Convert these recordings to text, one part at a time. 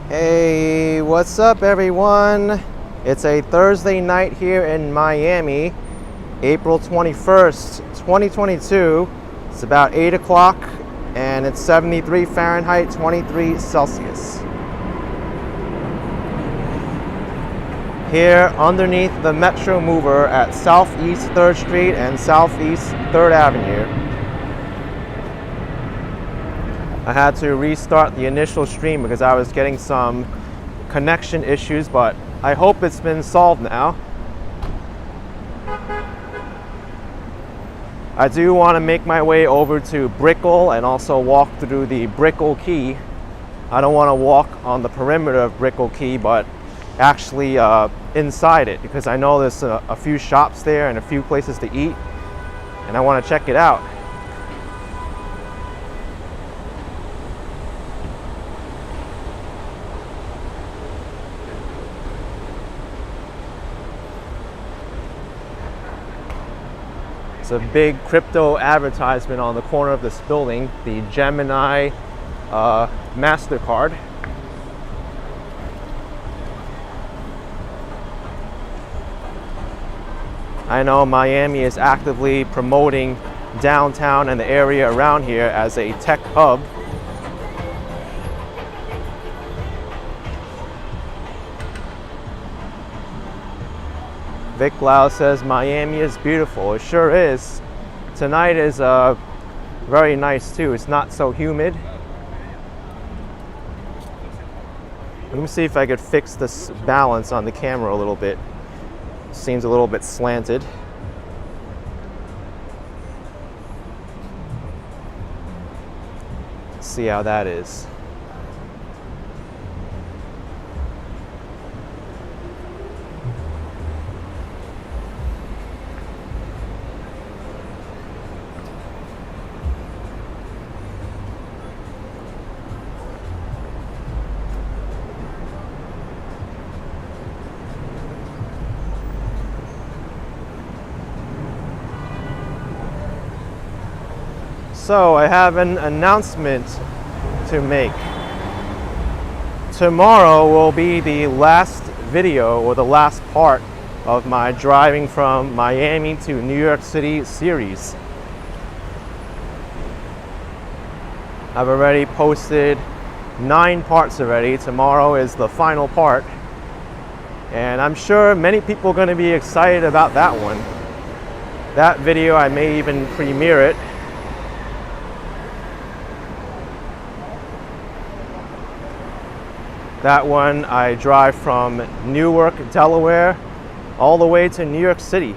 Hey, what's up everyone? It's a Thursday night here in Miami, April 21st, 2022. It's about 8 o'clock and it's 73 Fahrenheit, 23 Celsius. Here underneath the Metro Mover at Southeast 3rd Street and Southeast 3rd Avenue. I had to restart the initial stream because I was getting some connection issues, but I hope it's been solved now. I do want to make my way over to Brickell and also walk through the Brickell Key. I don't want to walk on the perimeter of Brickell Key, but actually inside it, because I know there's a few shops there and a few places to eat, and I want to check it out. It's a big crypto advertisement on the corner of this building, the Gemini MasterCard. I know Miami is actively promoting downtown and the area around here as a tech hub. Vic Lau says Miami is beautiful. It sure is. Tonight is very nice too. It's not so humid. Let me see if I could fix this balance on the camera a little bit. Seems a little bit slanted. Let's see how that is. So I have an announcement to make. Tomorrow will be the last video, or the last part of my driving from Miami to New York City series. I've already posted 9 parts already. Tomorrow is the final part. And I'm sure many people are going to be excited about that one. That video, I may even premiere it. That one, I drive from Newark, Delaware, all the way to New York City.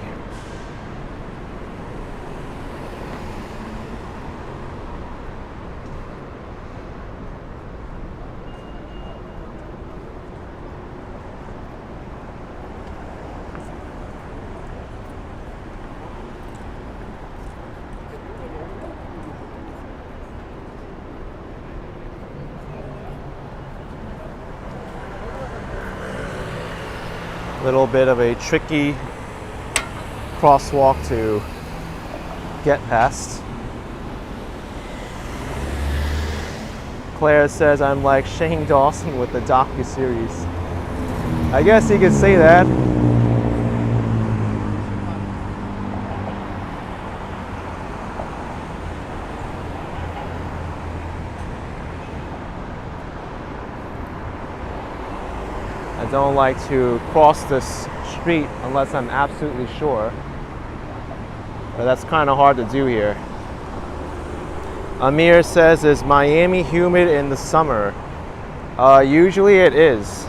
Little bit of a tricky crosswalk to get past. Claire says I'm like Shane Dawson with the docu-series. I guess you could say that. I don't like to cross this street unless I'm absolutely sure, but that's kind of hard to do here. Amir says, is Miami humid in the summer? Usually it is.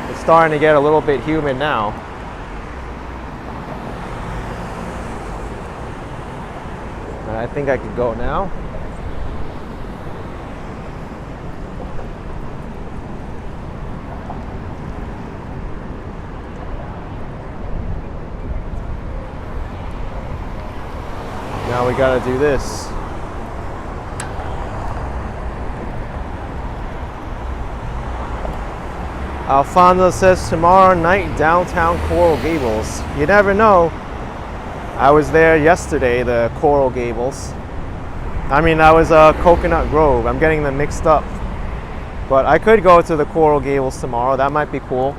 It's starting to get a little bit humid now. But I think I could go now. Now we gotta do this. Alfonso says tomorrow night downtown Coral Gables. You never know. I was there yesterday, the Coral Gables. I mean, that was Coconut Grove. I'm getting them mixed up. But I could go to the Coral Gables tomorrow. That might be cool.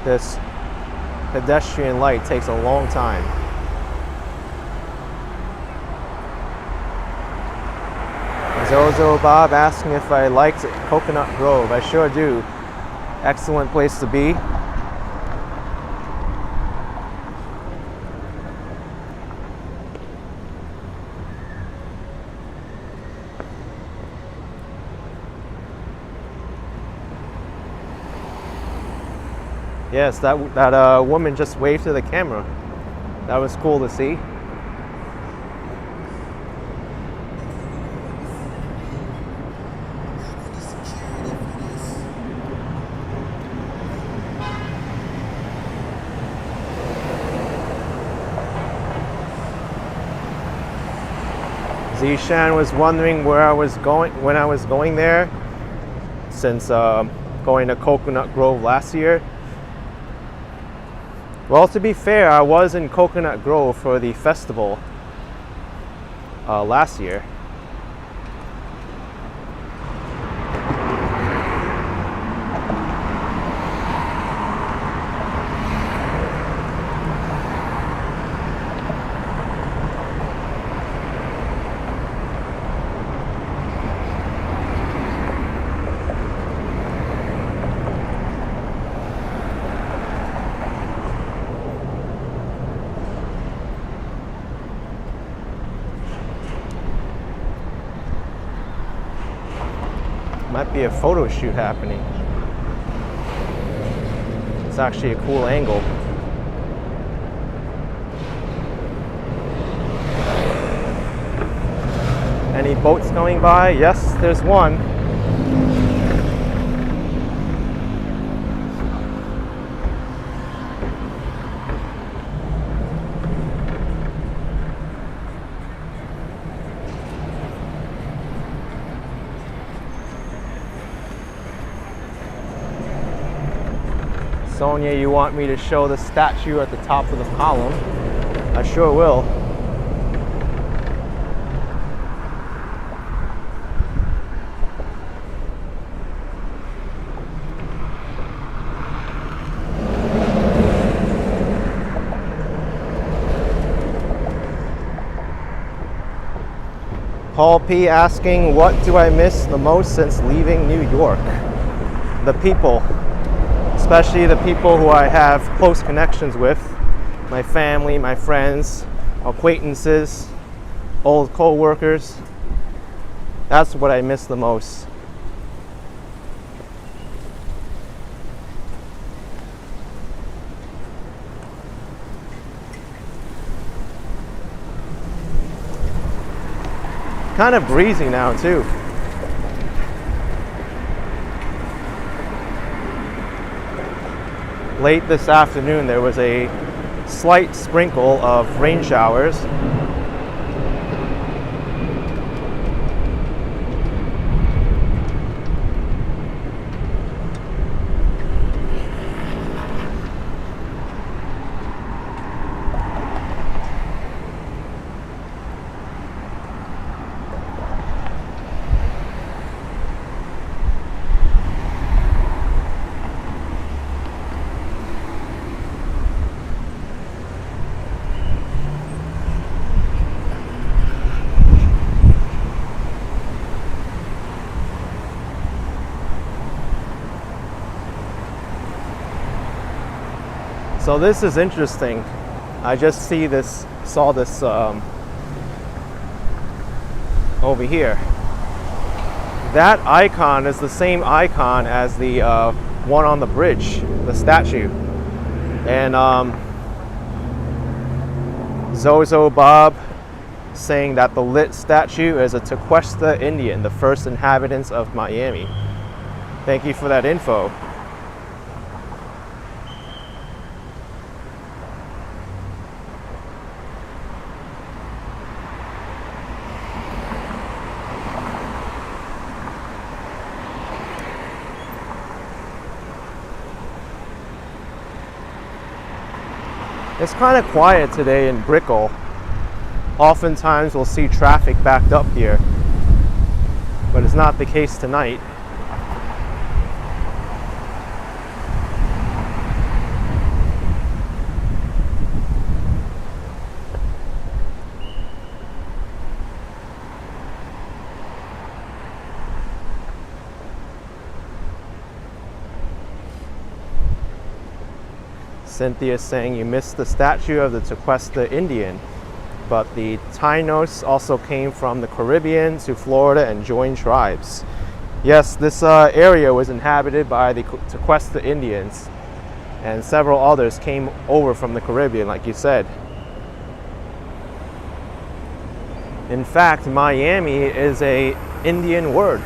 This pedestrian light takes a long time. Zozo Bob asking if I liked Coconut Grove. I sure do. Excellent place to be. Yes, that woman just waved to the camera. That was cool to see. Zishan was wondering where I was going when I was going there, since going to Coconut Grove last year. Well, to be fair, I was in Coconut Grove for the festival last year. Might be a photo shoot happening. It's actually a cool angle. Any boats going by? Yes, there's one. Sonia, you want me to show the statue at the top of the column? I sure will. Paul P. asking, what do I miss the most since leaving New York? The people. Especially the people who I have close connections with, my family, my friends, acquaintances, old co-workers. That's what I miss the most. Kind of breezy now too. Late this afternoon, there was a slight sprinkle of rain showers. So this is interesting. I just saw this over here. That icon is the same icon as the one on the bridge, the statue. And Zozo Bob saying that the lit statue is a Tequesta Indian, the first inhabitants of Miami. Thank you for that info. It's kind of quiet today in Brickell. Oftentimes we'll see traffic backed up here, but it's not the case tonight. Cynthia's saying you missed the statue of the Tequesta Indian, but the Tainos also came from the Caribbean to Florida and joined tribes. Yes, this area was inhabited by the Tequesta Indians, and several others came over from the Caribbean, like you said. In fact, Miami is an Indian word.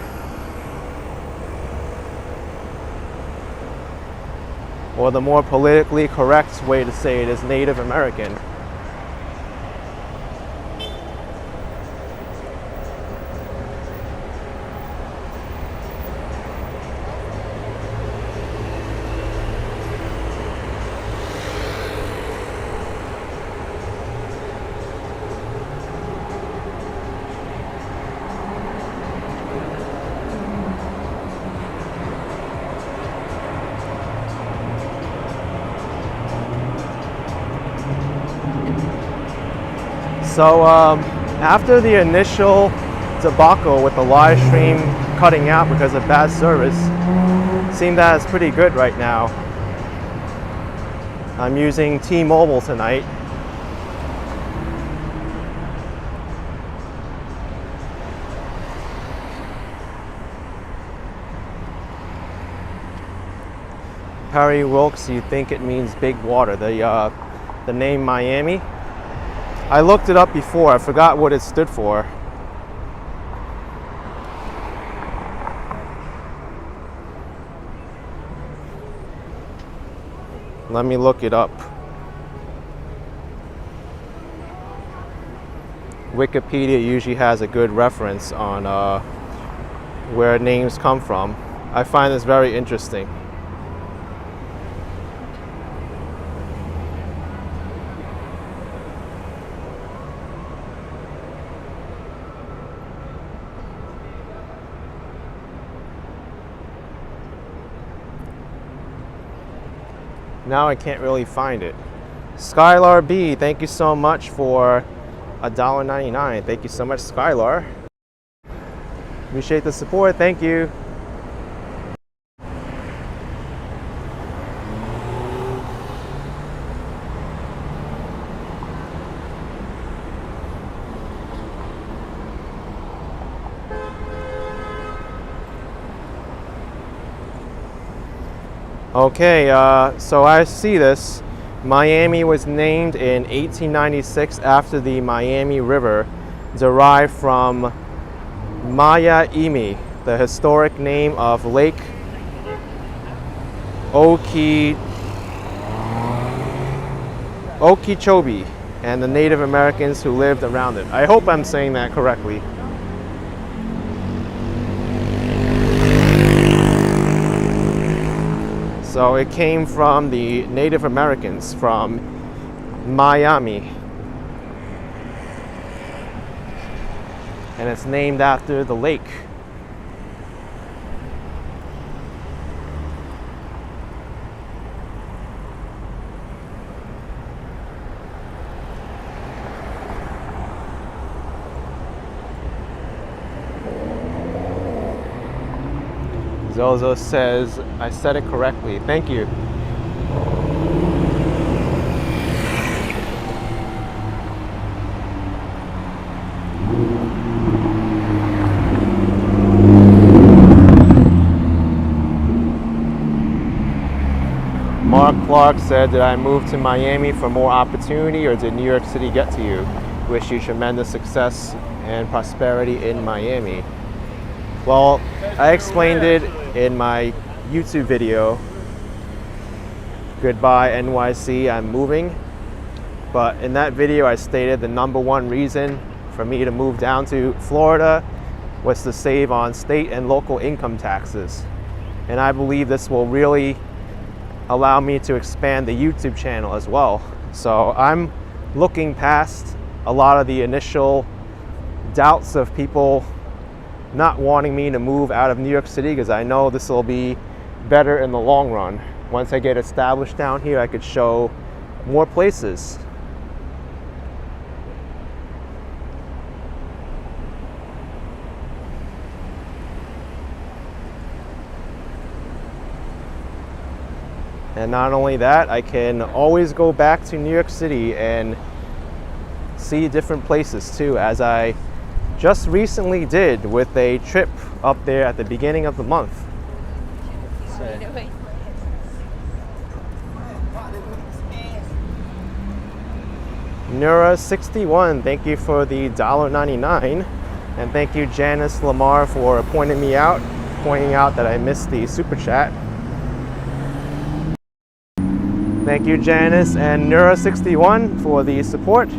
Or the more politically correct way to say it is Native American. So after the initial debacle with the live stream cutting out because of bad service, seemed that it's pretty good right now. I'm using T-Mobile tonight. Perry Wilkes, you think it means big water, the name Miami? I looked it up before, I forgot what it stood for. Let me look it up. Wikipedia usually has a good reference on where names come from. I find this very interesting. Now I can't really find it. Skylar B, thank you so much for $1.99. Thank you so much, Skylar. Appreciate the support, thank you. Okay, so I see this. Miami was named in 1896 after the Miami River, derived from Mayaimi, the historic name of Lake Okeechobee and the Native Americans who lived around it. I hope I'm saying that correctly. So it came from the Native Americans from Miami. And it's named after the lake. Zozo says, I said it correctly. Thank you. Mark Clark said, did I move to Miami for more opportunity or did New York City get to you? Wish you tremendous success and prosperity in Miami. Well, I explained it in my YouTube video, Goodbye NYC, I'm moving. But in that video I stated the #1 reason for me to move down to Florida was to save on state and local income taxes. And I believe this will really allow me to expand the YouTube channel as well. So I'm looking past a lot of the initial doubts of people not wanting me to move out of New York City, because I know this will be better in the long run. Once I get established down here, I could show more places. And not only that, I can always go back to New York City and see different places too, as I just recently did with a trip up there at the beginning of the month. Nura61, thank you for the $1.99, and thank you Janice Lamar for pointing out that I missed the super chat. Thank you Janice and Nura61 for the support.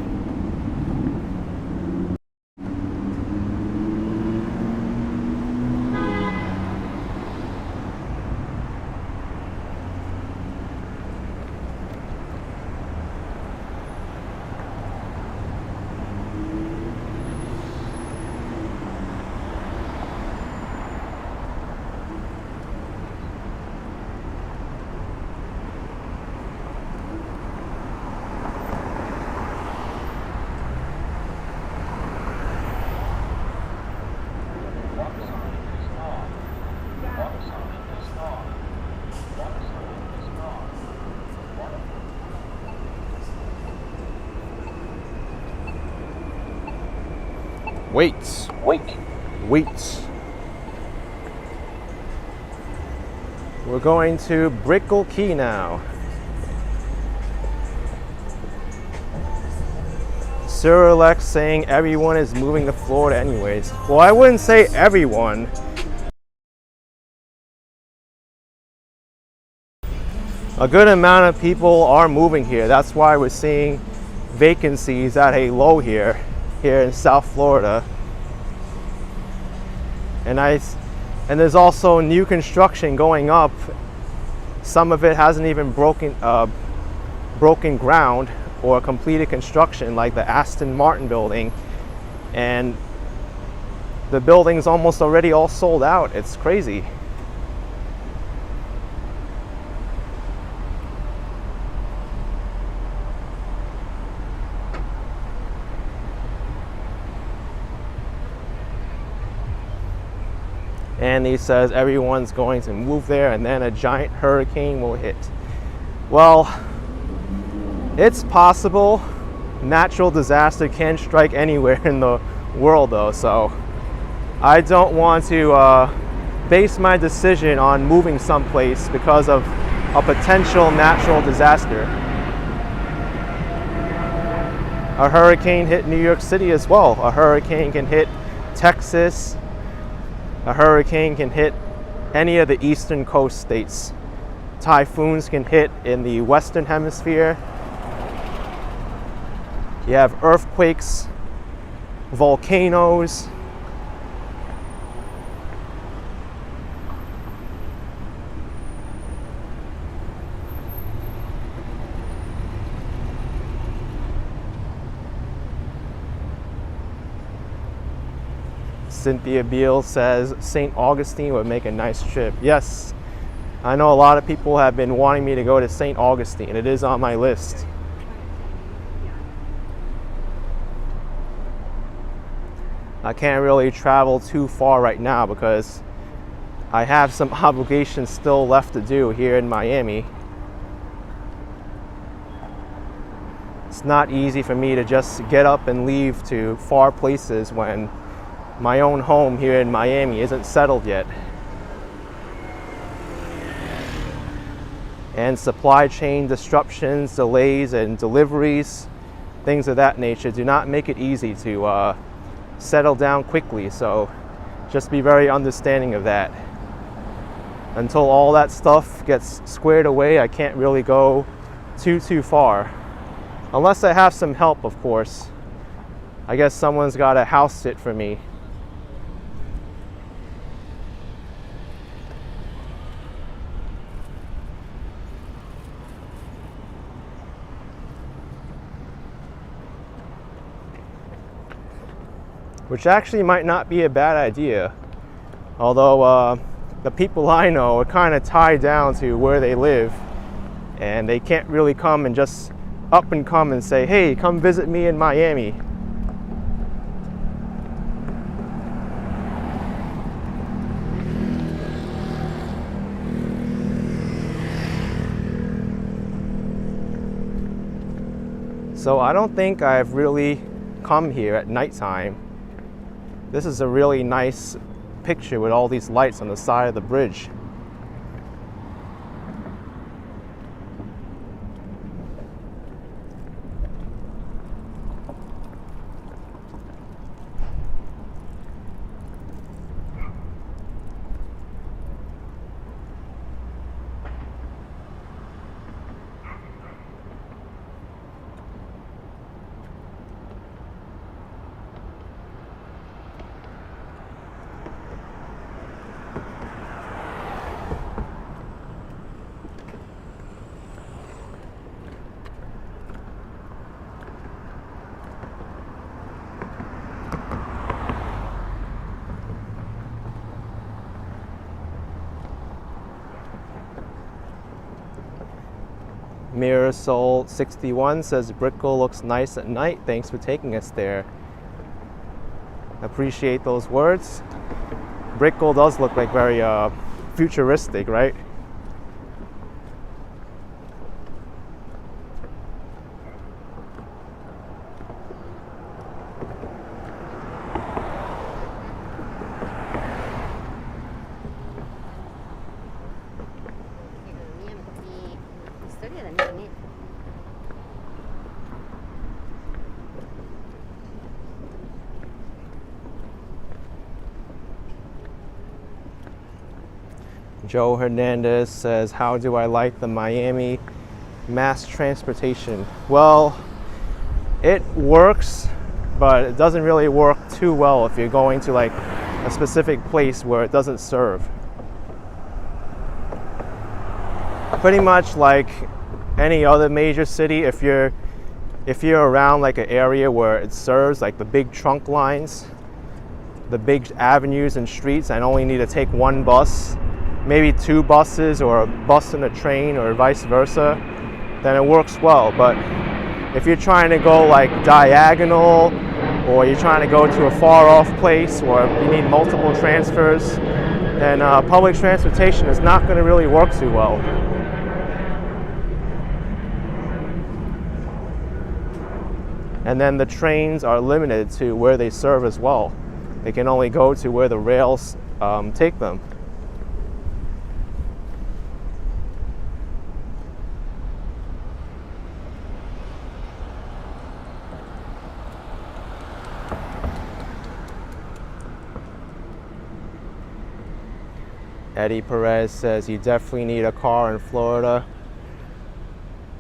Wait. We're going to Brickell Key now. Cyrilex saying everyone is moving to Florida anyways. Well, I wouldn't say everyone. A good amount of people are moving here. That's why we're seeing vacancies at a low here in South Florida. And there's also new construction going up. Some of it hasn't even broken ground or completed construction, like the Aston Martin building, and the building's almost already all sold out. It's crazy. And he says everyone's going to move there and then a giant hurricane will hit. Well, it's possible. Natural disaster can strike anywhere in the world though, so I don't want to base my decision on moving someplace because of a potential natural disaster. A hurricane hit New York City as well. A hurricane can hit Texas. A hurricane can hit any of the eastern coast states. Typhoons can hit in the western hemisphere. You have earthquakes, volcanoes. Cynthia Beal says St. Augustine would make a nice trip. Yes, I know a lot of people have been wanting me to go to St. Augustine. It is on my list. I can't really travel too far right now because I have some obligations still left to do here in Miami. It's not easy for me to just get up and leave to far places when my own home here in Miami isn't settled yet. And supply chain disruptions, delays, and deliveries, things of that nature do not make it easy to settle down quickly. So just be very understanding of that. Until all that stuff gets squared away, I can't really go too far. Unless I have some help, of course. I guess someone's got to house sit for me. which actually might not be a bad idea. Although the people I know are kind of tied down to where they live, and they can't really come and just up and come and say, hey, come visit me in Miami. So I don't think I've really come here at nighttime. This is a really nice picture with all these lights on the side of the bridge. Mirror Soul 61 says Brickell looks nice at night. Thanks for taking us there. Appreciate those words. Brickell does look like very futuristic, right? Joe Hernandez says, how do I like the Miami mass transportation? Well, it works, but it doesn't really work too well if you're going to like a specific place where it doesn't serve. Pretty much like any other major city, if you're around like an area where it serves, like the big trunk lines, the big avenues and streets, and only need to take one bus, maybe two buses, or a bus and a train, or vice versa, then it works well. But if you're trying to go like diagonal, or you're trying to go to a far off place, or you need multiple transfers, then public transportation is not going to really work too well. And then the trains are limited to where they serve as well. They can only go to where the rails take them. Eddie Perez says you definitely need a car in Florida.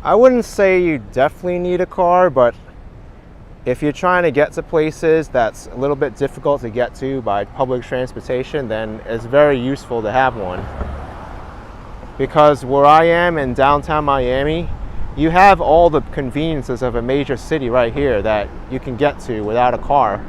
I wouldn't say you definitely need a car, but if you're trying to get to places that's a little bit difficult to get to by public transportation, then it's very useful to have one. Because where I am in downtown Miami, you have all the conveniences of a major city right here that you can get to without a car.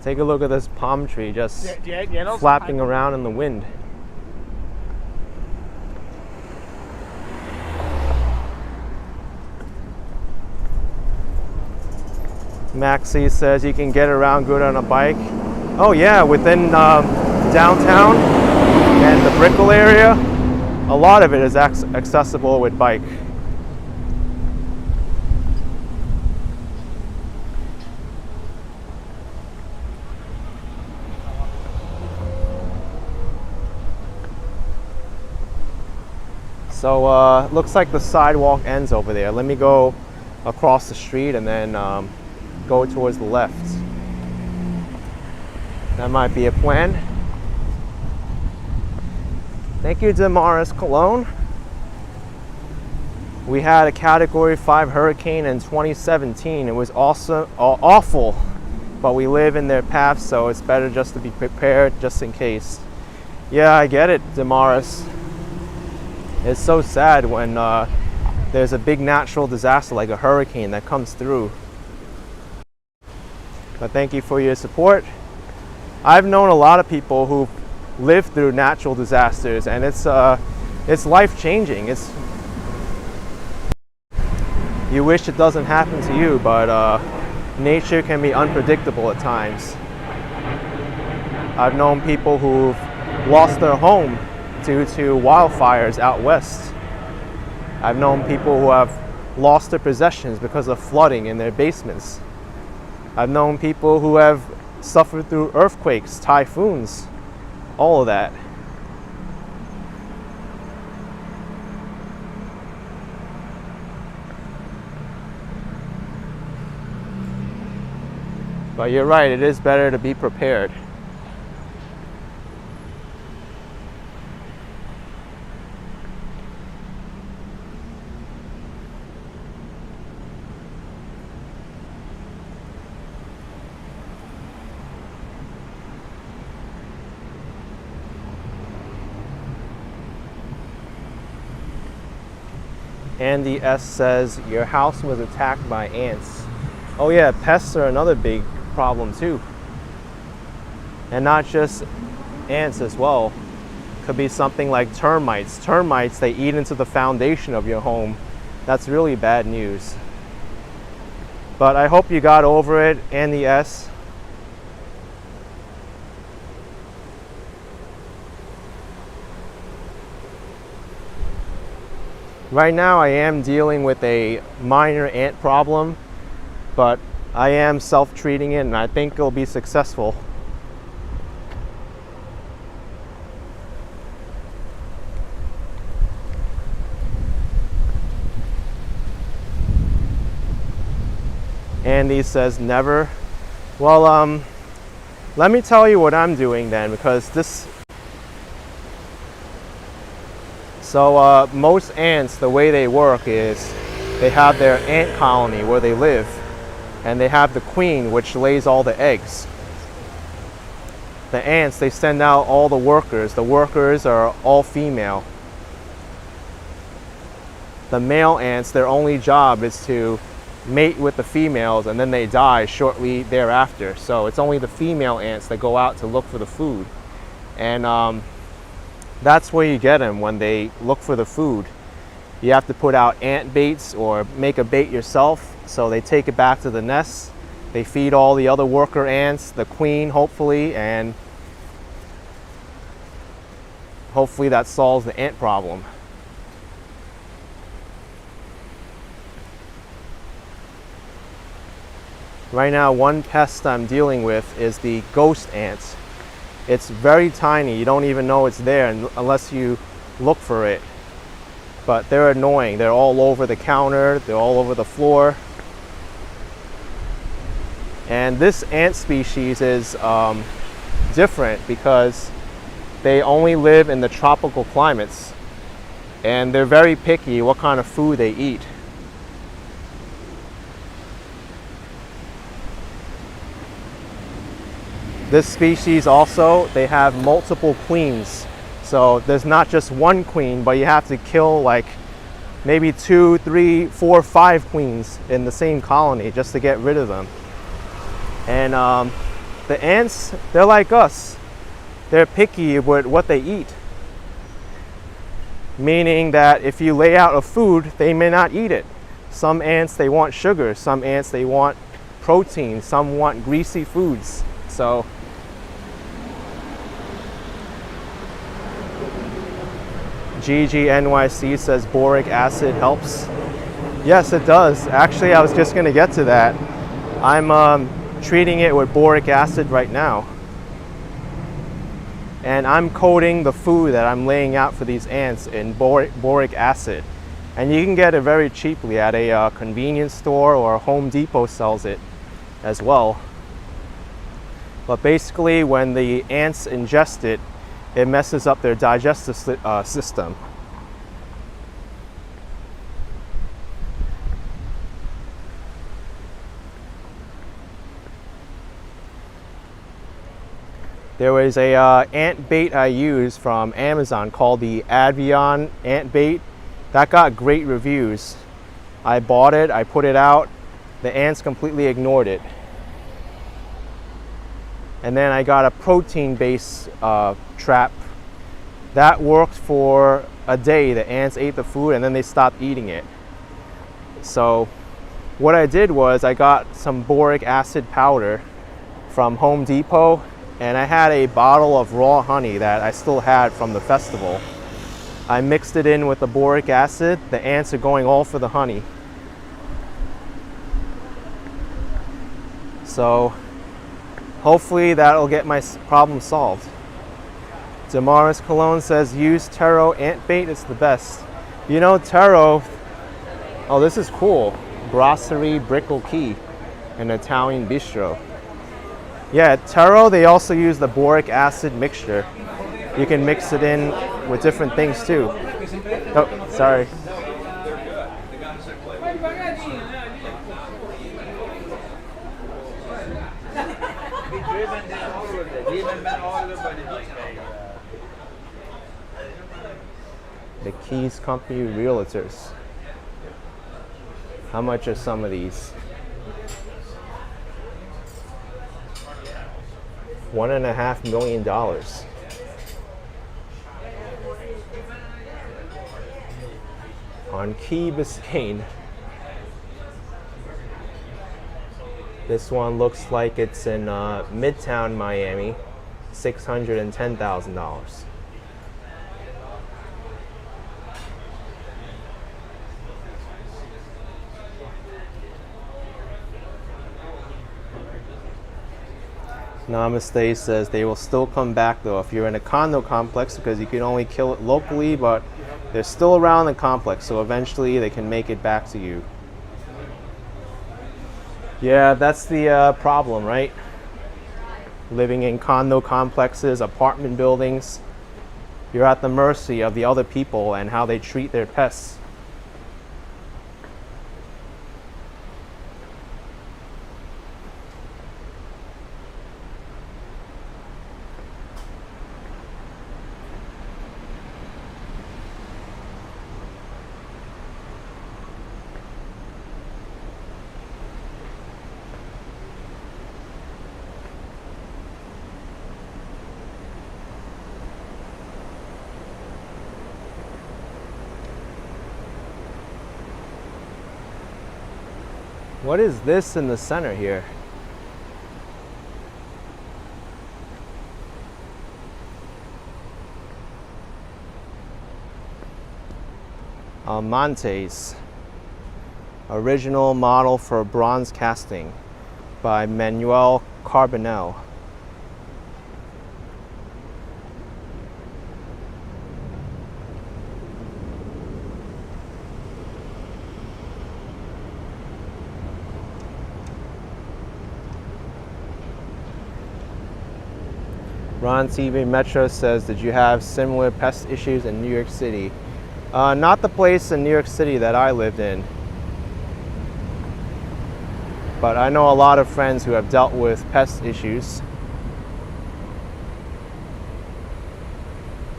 Take a look at this palm tree just flapping around in the wind. Maxie says you can get around good on a bike. Oh yeah, within downtown and the Brickell area, a lot of it is accessible with bike. So looks like the sidewalk ends over there. Let me go across the street and then go towards the left. That might be a plan. Thank you, Damaris Cologne. We had a Category 5 hurricane in 2017. It was also awful, but we live in their path, so it's better just to be prepared just in case. Yeah, I get it, Damaris. It's so sad when there's a big natural disaster like a hurricane that comes through. But thank you for your support. I've known a lot of people who've lived through natural disasters, and it's life-changing. You wish it doesn't happen to you, but nature can be unpredictable at times. I've known people who've lost their home due to wildfires out west. I've known people who have lost their possessions because of flooding in their basements. I've known people who have suffered through earthquakes, typhoons, all of that. But you're right, it is better to be prepared. Andy S says, your house was attacked by ants. Oh yeah, pests are another big problem too. And not just ants as well. Could be something like termites. Termites, they eat into the foundation of your home. That's really bad news. But I hope you got over it, Andy S. Right now I am dealing with a minor ant problem, but I am self-treating it and I think it'll be successful. Andy says never. Well, let me tell you what I'm doing then, because this... So most ants, the way they work is they have their ant colony where they live, and they have the queen which lays all the eggs. The ants, they send out all the workers. The workers are all female. The male ants, their only job is to mate with the females, and then they die shortly thereafter. So it's only the female ants that go out to look for the food. And that's where you get them when they look for the food. You have to put out ant baits or make a bait yourself. So they take it back to the nest. They feed all the other worker ants, the queen hopefully, and hopefully that solves the ant problem. Right now, one pest I'm dealing with is the ghost ants. It's very tiny. You don't even know it's there unless you look for it. But they're annoying. They're all over the counter. They're all over the floor. And this ant species is different because they only live in the tropical climates. And they're very picky what kind of food they eat. This species also, they have multiple queens. So there's not just one queen, but you have to kill like maybe 2, 3, 4, 5 queens in the same colony just to get rid of them. And the ants, they're like us. They're picky with what they eat. Meaning that if you lay out a food, they may not eat it. Some ants, they want sugar. Some ants, they want protein. Some want greasy foods. So GGNYC says boric acid helps. Yes, it does. Actually, I was just going to get to that. I'm treating it with boric acid right now. And I'm coating the food that I'm laying out for these ants in boric acid. And you can get it very cheaply at a convenience store, or Home Depot sells it as well. But basically, when the ants ingest it, it messes up their digestive system. There was a ant bait I used from Amazon called the Avion ant bait. That got great reviews. I bought it, I put it out, the ants completely ignored it. And then I got a protein-based trap. That worked for a day. The ants ate the food and then they stopped eating it. So what I did was I got some boric acid powder from Home Depot, and I had a bottle of raw honey that I still had from the festival. I mixed it in with the boric acid. The ants are going all for the honey. So hopefully that'll get my problem solved. Damaris Cologne says use taro ant bait, it's the best. You know, taro, oh, this is cool. Brasserie Brickell Key, an Italian bistro. Yeah, taro, they also use the boric acid mixture. You can mix it in with different things too. Oh, sorry. The Keys Company Realtors. How much are some of these? $1.5 million. On Key Biscayne. This one looks like it's in Midtown Miami, $610,000. Namaste says they will still come back though if you're in a condo complex, because you can only kill it locally, but they're still around the complex, so eventually they can make it back to you. Yeah, that's the problem, right? Living in condo complexes, apartment buildings, you're at the mercy of the other people and how they treat their pests. What is this in the center here? Almantes, original model for bronze casting by Manuel Carbonell. Ron TV Metro says, did you have similar pest issues in New York City? Not the place in New York City that I lived in. But I know a lot of friends who have dealt with pest issues.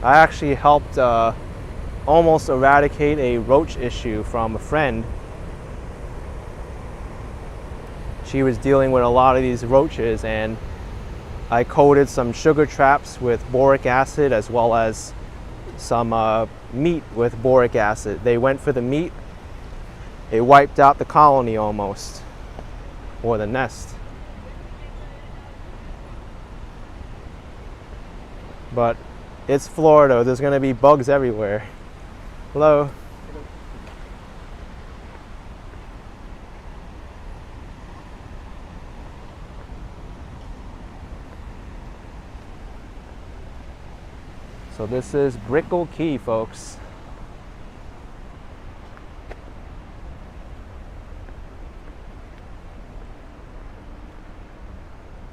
I actually helped almost eradicate a roach issue from a friend. She was dealing with a lot of these roaches, and I coated some sugar traps with boric acid as well as some meat with boric acid. They went for the meat. It wiped out the colony almost, or the nest. But it's Florida. There's going to be bugs everywhere. Hello. So this is Brickell Key, folks.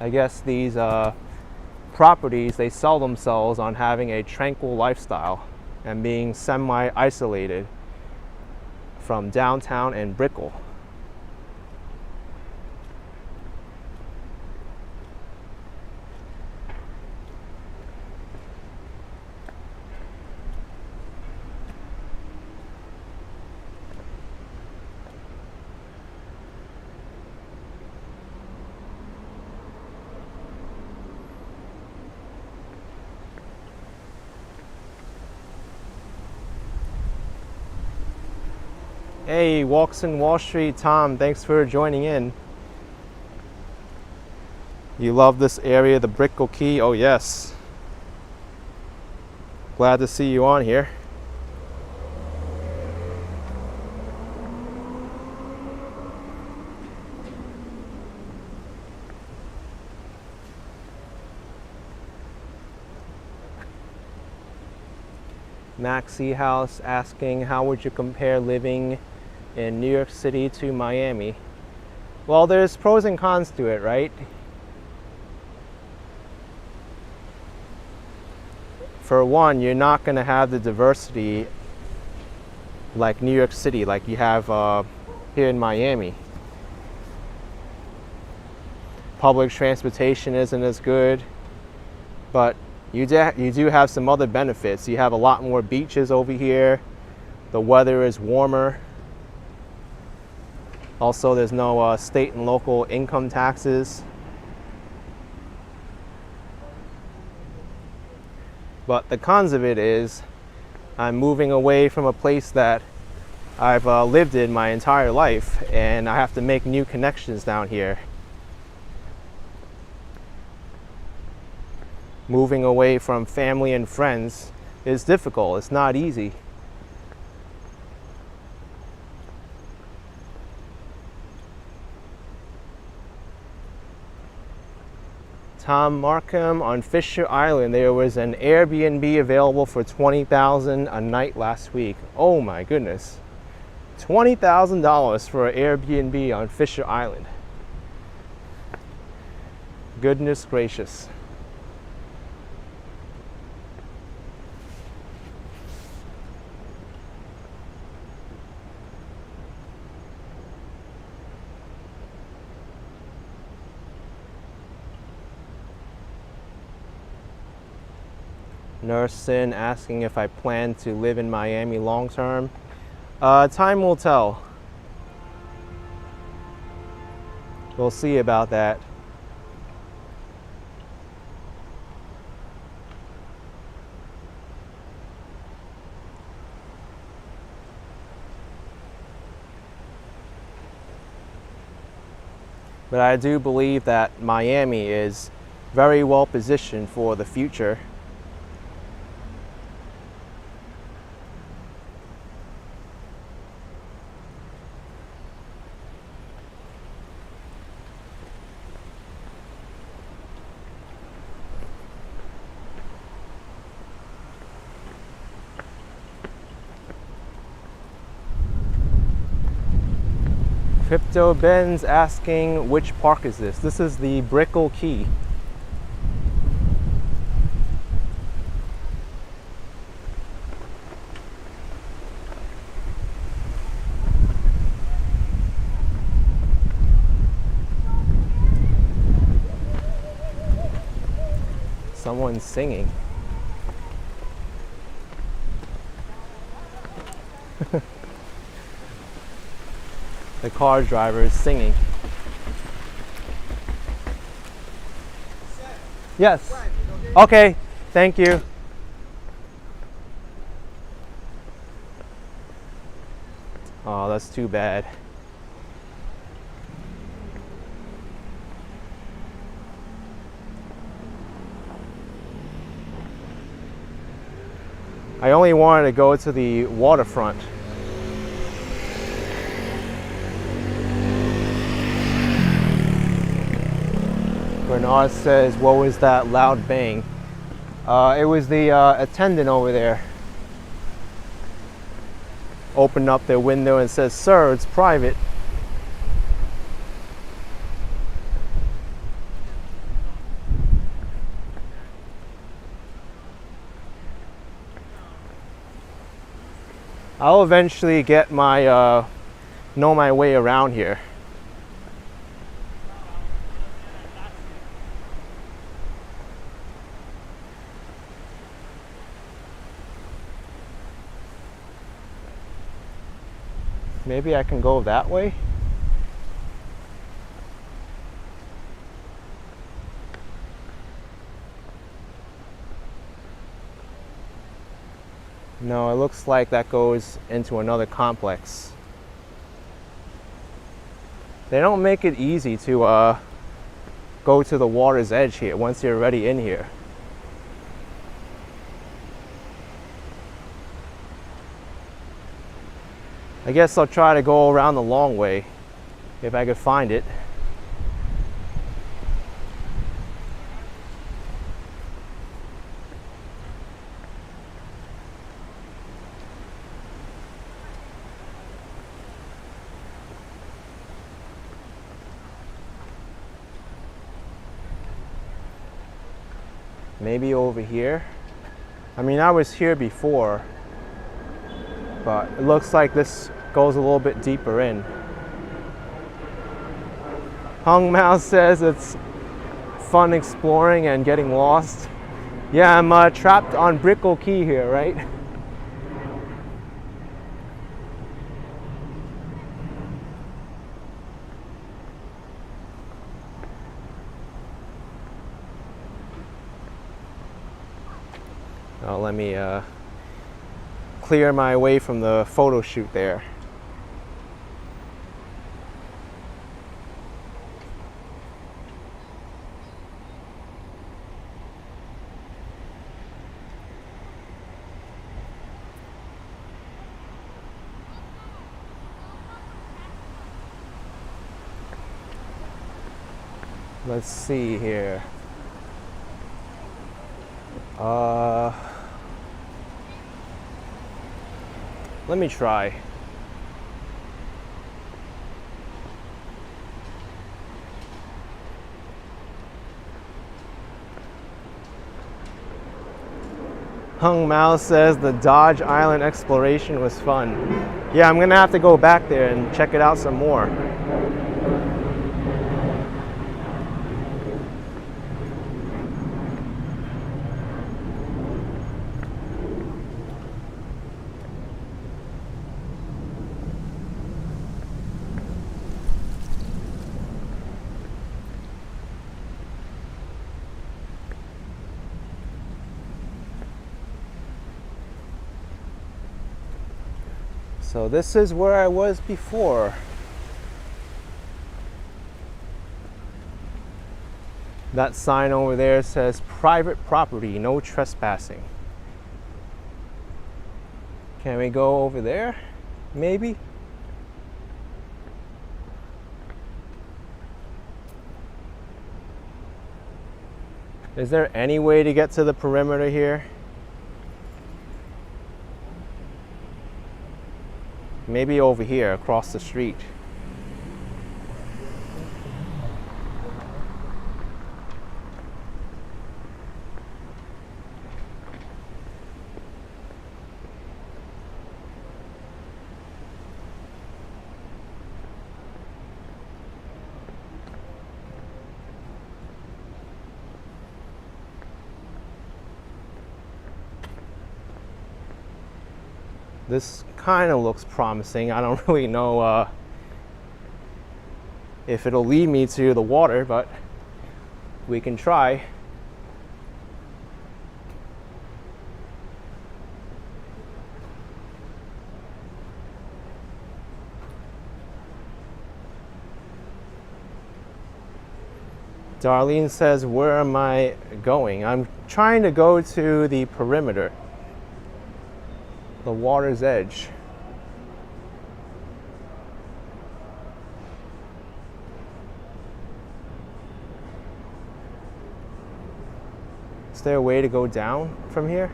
I guess these properties, they sell themselves on having a tranquil lifestyle and being semi-isolated from downtown and Brickell. Hey, Walks in Wall Street, Tom, thanks for joining in. You love this area, the Brickell Key? Oh yes. Glad to see you on here. Maxie House asking, how would you compare living in New York City to Miami? Well, there's pros and cons to it, right? For one, you're not going to have the diversity like New York City, like you have here in Miami. Public transportation isn't as good, but you do have some other benefits. You have a lot more beaches over here. The weather is warmer. Also, there's no state and local income taxes. But the cons of it is I'm moving away from a place that I've lived in my entire life, and I have to make new connections down here. Moving away from family and friends is difficult. It's not easy. Tom Markham, on Fisher Island, there was an Airbnb available for $20,000 a night last week. Oh my goodness. $20,000 for an Airbnb on Fisher Island. Goodness gracious. Nursin asking if I plan to live in Miami long term. Time will tell. We'll see about that. But I do believe that Miami is very well positioned for the future. Crypto Ben's asking, which park is this? This is the Brickell Key. Someone's singing. The car driver is singing. Yes. Okay, thank you. Oh, that's too bad. I only wanted to go to the waterfront. Bernard says, what was that loud bang? It was the attendant over there. Opened up their window and says, sir, it's private. I'll eventually get my know my way around here. Maybe I can go that way. No, it looks like that goes into another complex. They don't make it easy to go to the water's edge here once you're already in here. I guess I'll try to go around the long way if I could find it. Maybe over here. I mean, I was here before, but it looks like this goes a little bit deeper in. Hung Mouse says it's fun exploring and getting lost. Yeah, I'm trapped on Brickell Key here, right? Let me clear my way from the photo shoot there. Let's see here. Let me try. Hung Mouse says the Dodge Island exploration was fun. Yeah, I'm gonna have to go back there and check it out some more. So this is where I was before. That sign over there says private property, no trespassing. Can we go over there? Maybe? Is there any way to get to the perimeter here? Maybe over here, across the street. This kind of looks promising. I don't really know if it'll lead me to the water, but we can try. Darlene says, where am I going? I'm trying to go to the perimeter. The water's edge. Is there a way to go down from here?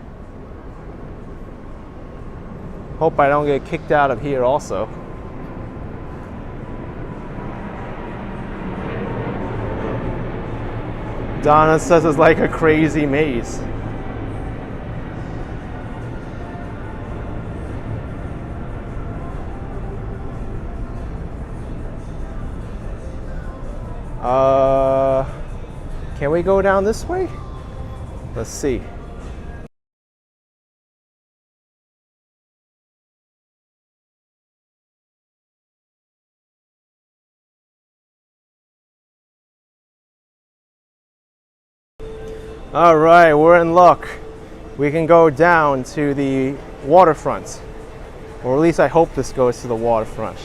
Hope I don't get kicked out of here also. Donna says it's like a crazy maze. Can we go down this way? Let's see. All right, we're in luck. We can go down to the waterfront, or at least I hope this goes to the waterfront.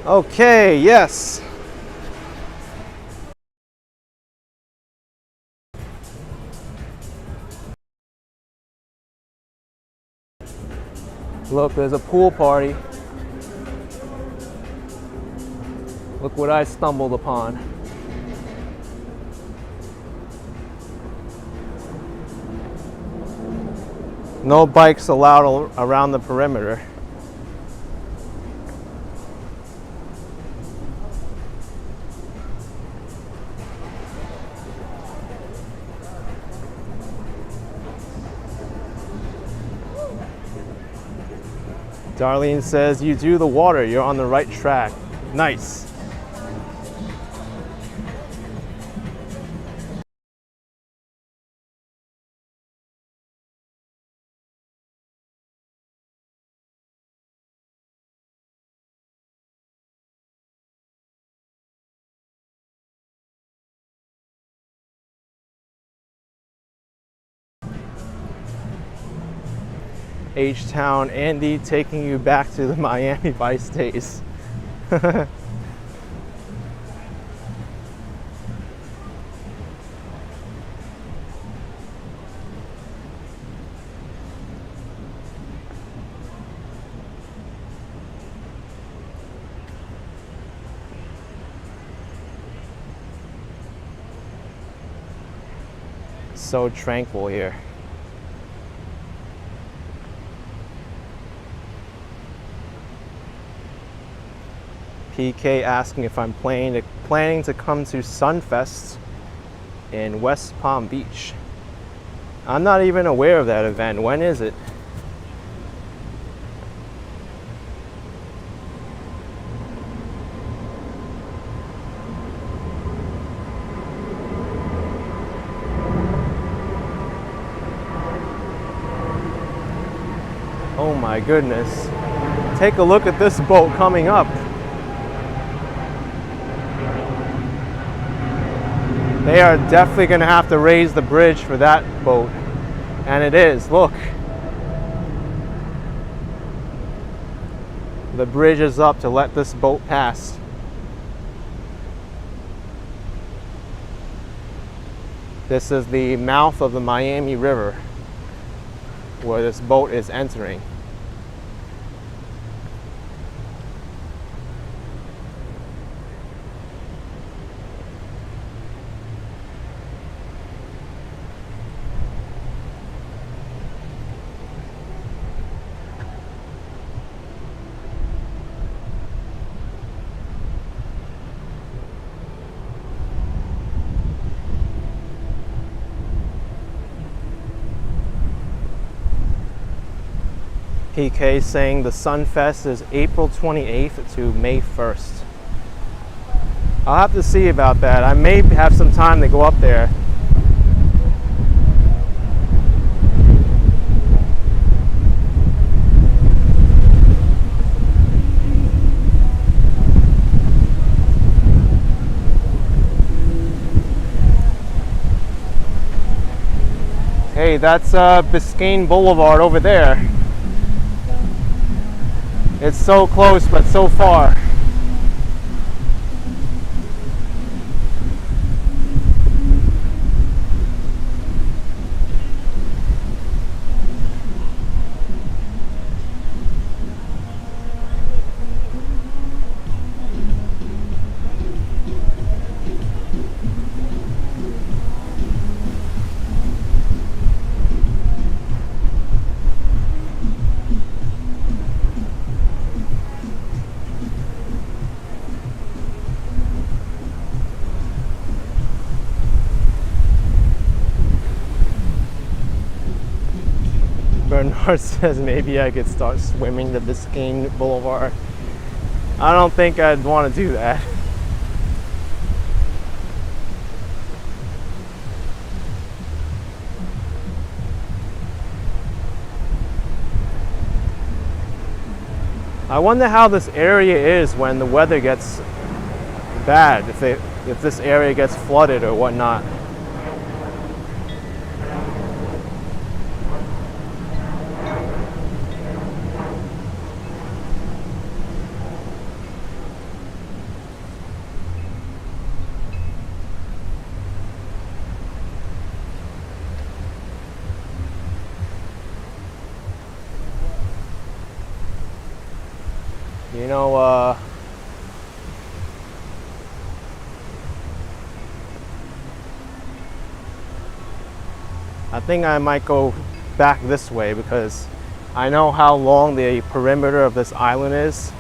Okay, yes. Look, there's a pool party. Look what I stumbled upon. No bikes allowed around the perimeter. Darlene says, you do the water, you're on the right track. Nice. H-Town Andy taking you back to the Miami Vice days. So tranquil here. PK asking if I'm planning to come to Sunfest in West Palm Beach. I'm not even aware of that event. When is it? Oh my goodness. Take a look at this boat coming up. They are definitely going to have to raise the bridge for that boat. And it is, look. The bridge is up to let this boat pass. This is the mouth of the Miami River where this boat is entering. PK saying the Sunfest is April 28th to May 1st. I'll have to see about that. I may have some time to go up there. Hey, that's Biscayne Boulevard over there. It's so close, but so far. Bernard says maybe I could start swimming the Biscayne Boulevard. I don't think I'd want to do that. I wonder how this area is when the weather gets bad, if this area gets flooded or whatnot. You know, I think I might go back this way because I know how long the perimeter of this island is.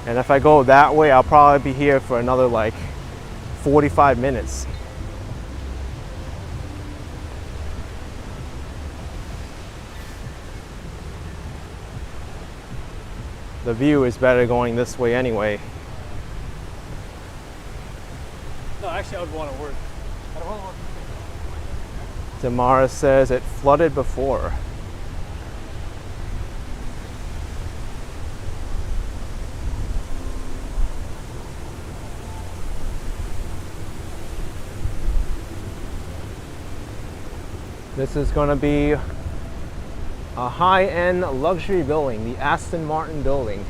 And if I go that way, I'll probably be here for another like 45 minutes. The view is better going this way anyway. No, actually I would want to work. I don't want to work. Damara says it flooded before. This is going to be a high-end luxury building, the Aston Martin building.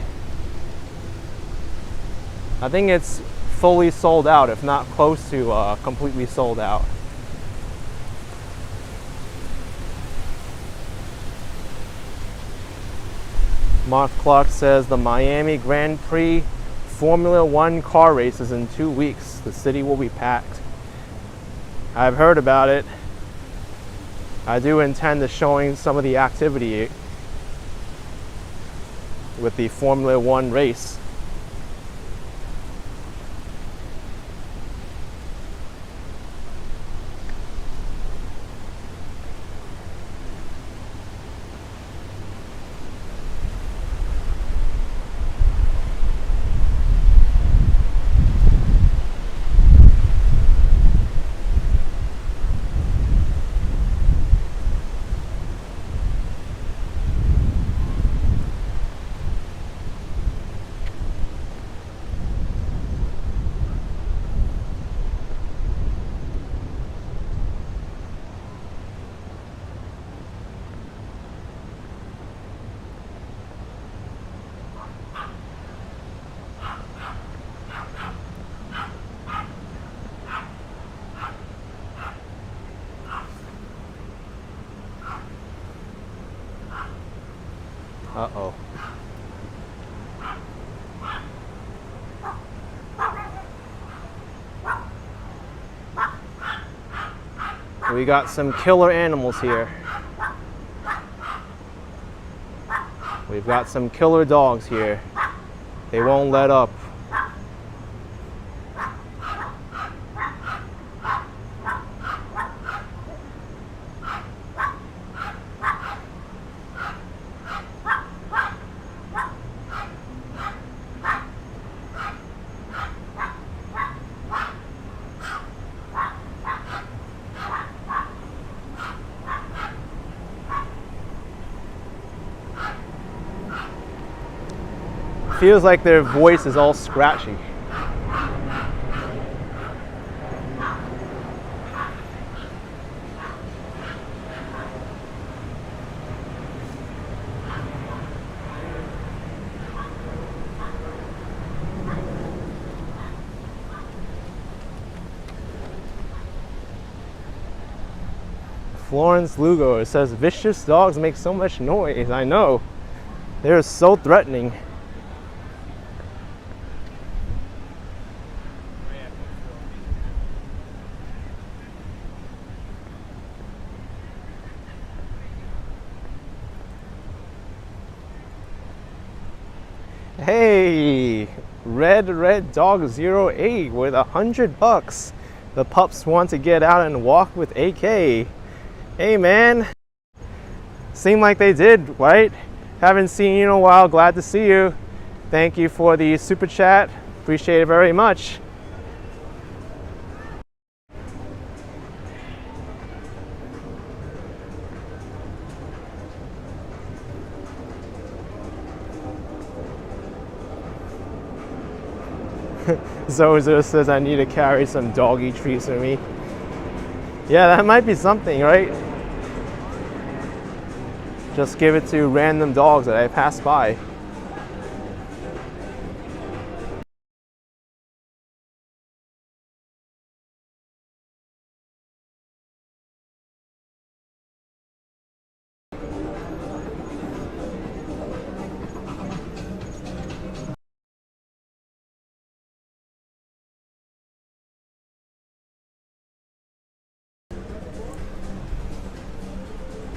I think it's fully sold out, if not close to completely sold out. Mark Clark says the Miami Grand Prix Formula One car races in 2 weeks. The city will be packed. I've heard about it. I do intend to showing some of the activity with the Formula One race. Uh-oh. We got some killer animals here. We've got some killer dogs here. They won't let up. Feels like their voice is all scratchy. Florence Lugo says vicious dogs make so much noise. I know. They're so threatening. Hey, Red Dog 08 with $100. The pups want to get out and walk with AK. Hey man, Seemed like they did, right? Haven't seen you in a while. Glad to see you. Thank you for the super chat. Appreciate it very much. Zozo says I need to carry some doggy treats with me. Yeah, that might be something, right? Just give it to random dogs that I pass by.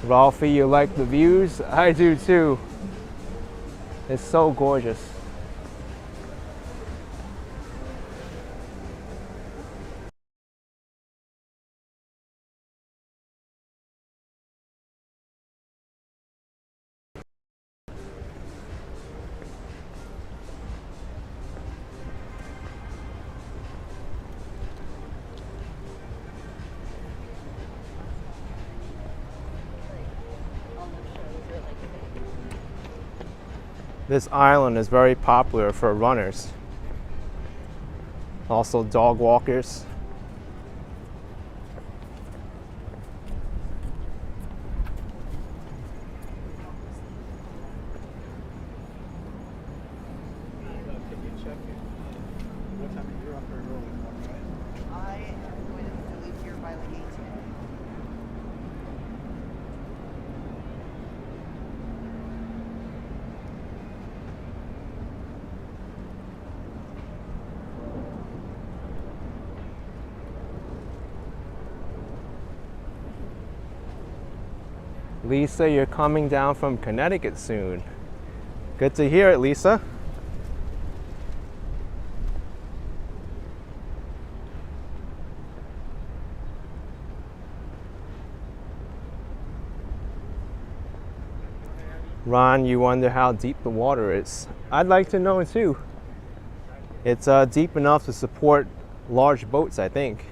Ralphie, you like the views? I do too. It's so gorgeous. This island is very popular for runners. Also dog walkers. Lisa, you're coming down from Connecticut soon. Good to hear it, Lisa. Ron, you wonder how deep the water is. I'd like to know too. It's deep enough to support large boats, I think.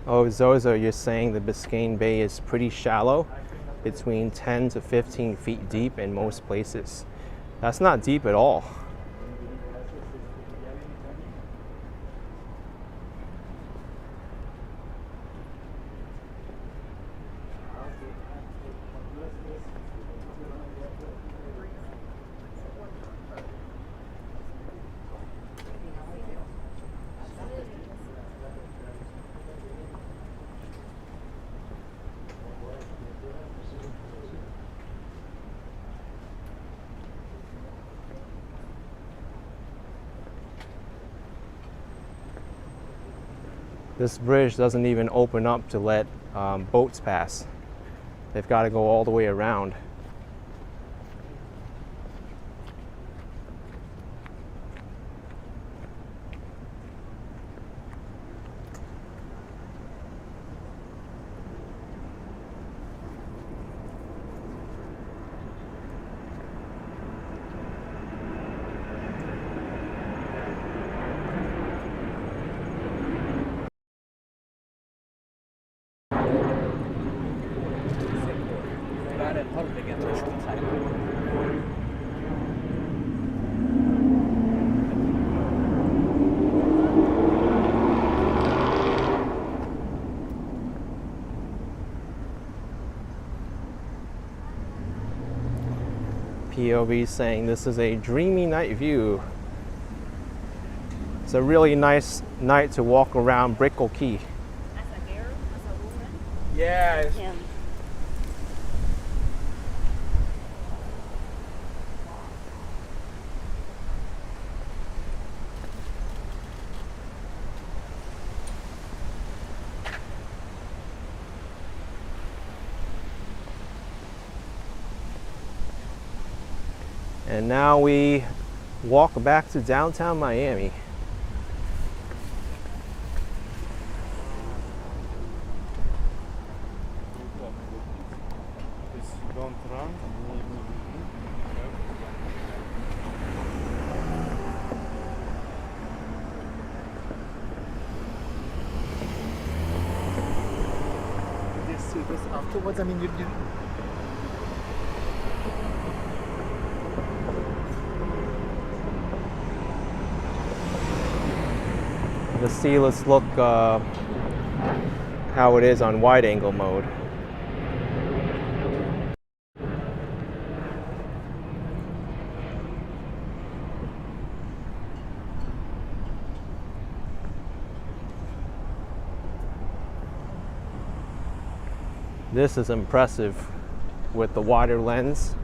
Oh, Zozo, you're saying the Biscayne Bay is pretty shallow, between 10 to 15 feet deep in most places. That's not deep at all. This bridge doesn't even open up to let boats pass. They've got to go all the way around. POV saying this is a dreamy night view. It's a really nice night to walk around Brickell Key. As a girl, as a woman, Yeah. him. And now we walk back to downtown Miami. Don't run. Yes, because afterwards, I mean, you Let's see, let's look how it is on wide angle mode. This is impressive with the wider lens.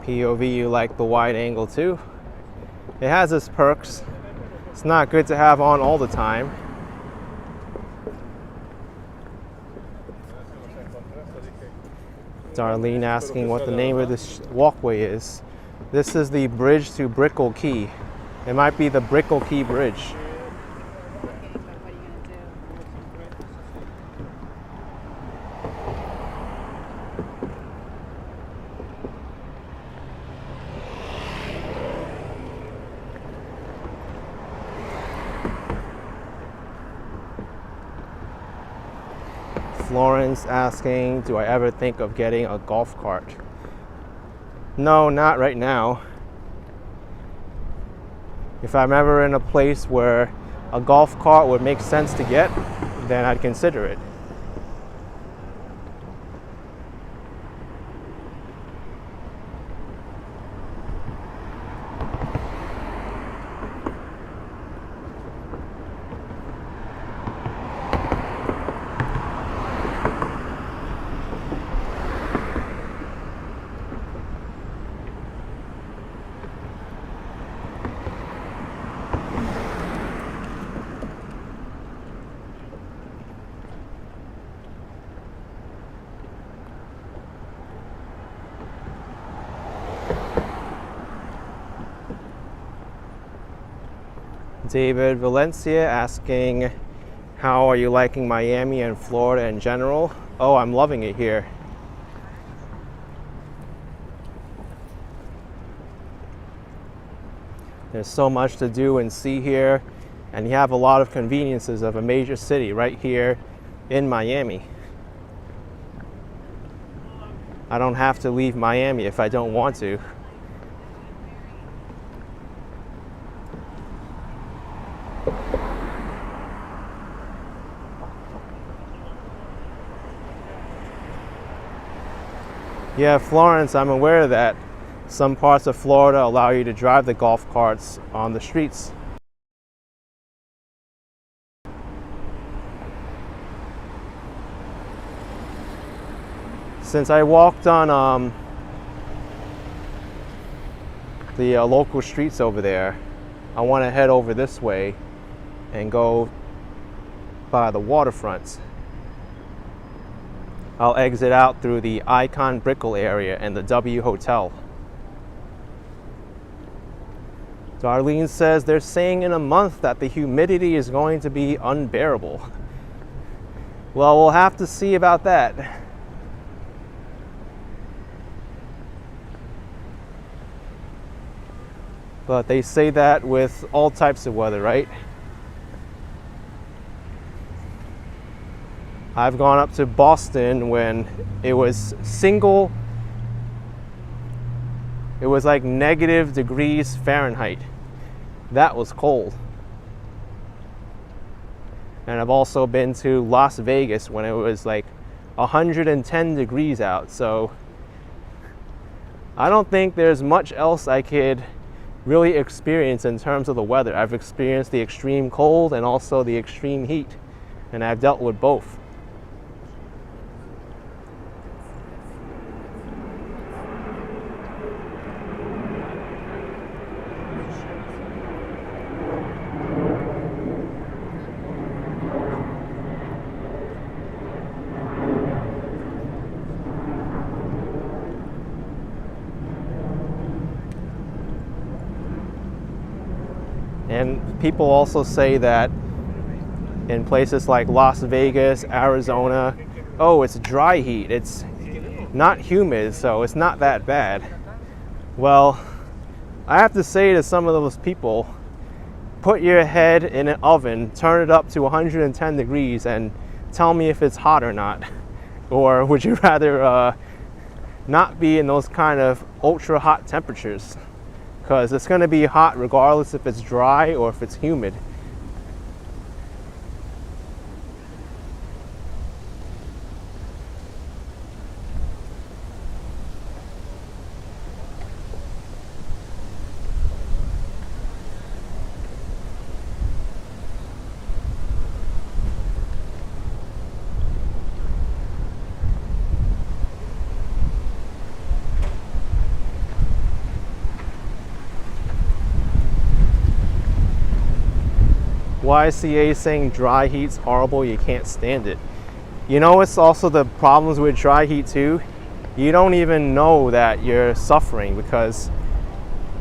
POV, you like the wide angle too? It has its perks. It's not good to have on all the time. Darlene asking what the name of this walkway is. This is the bridge to Brickell Key. It might be the Brickell Key Bridge. Okay, but what are you gonna do? Florence asking, do I ever think of getting a golf cart? No, not right now. If I'm ever in a place where a golf cart would make sense to get, then I'd consider it. David Valencia asking, how are you liking Miami and Florida in general? Oh, I'm loving it here. There's so much to do and see here, and you have a lot of conveniences of a major city right here in Miami. I don't have to leave Miami if I don't want to. Yeah, Florence, I'm aware of that. Some parts of Florida allow you to drive the golf carts on the streets. Since I walked on the local streets over there, I want to head over this way and go by the waterfront. I'll exit out through the Icon Brickell area and the W Hotel. Darlene says they're saying in a month that the humidity is going to be unbearable. Well, we'll have to see about that. But they say that with all types of weather, right? I've gone up to Boston when it was like negative degrees Fahrenheit. That was cold. And I've also been to Las Vegas when it was like 110 degrees out. So I don't think there's much else I could really experience in terms of the weather. I've experienced the extreme cold and also the extreme heat, and I've dealt with both. And people also say that in places like Las Vegas, Arizona, oh, it's dry heat. It's not humid, so it's not that bad. Well, I have to say to some of those people, put your head in an oven, turn it up to 110 degrees, and tell me if it's hot or not. Or would you rather not be in those kind of ultra hot temperatures? Because it's going to be hot regardless if it's dry or if it's humid. YCA saying dry heat's horrible, you can't stand it. You know, it's also the problems with dry heat too. You don't even know that you're suffering because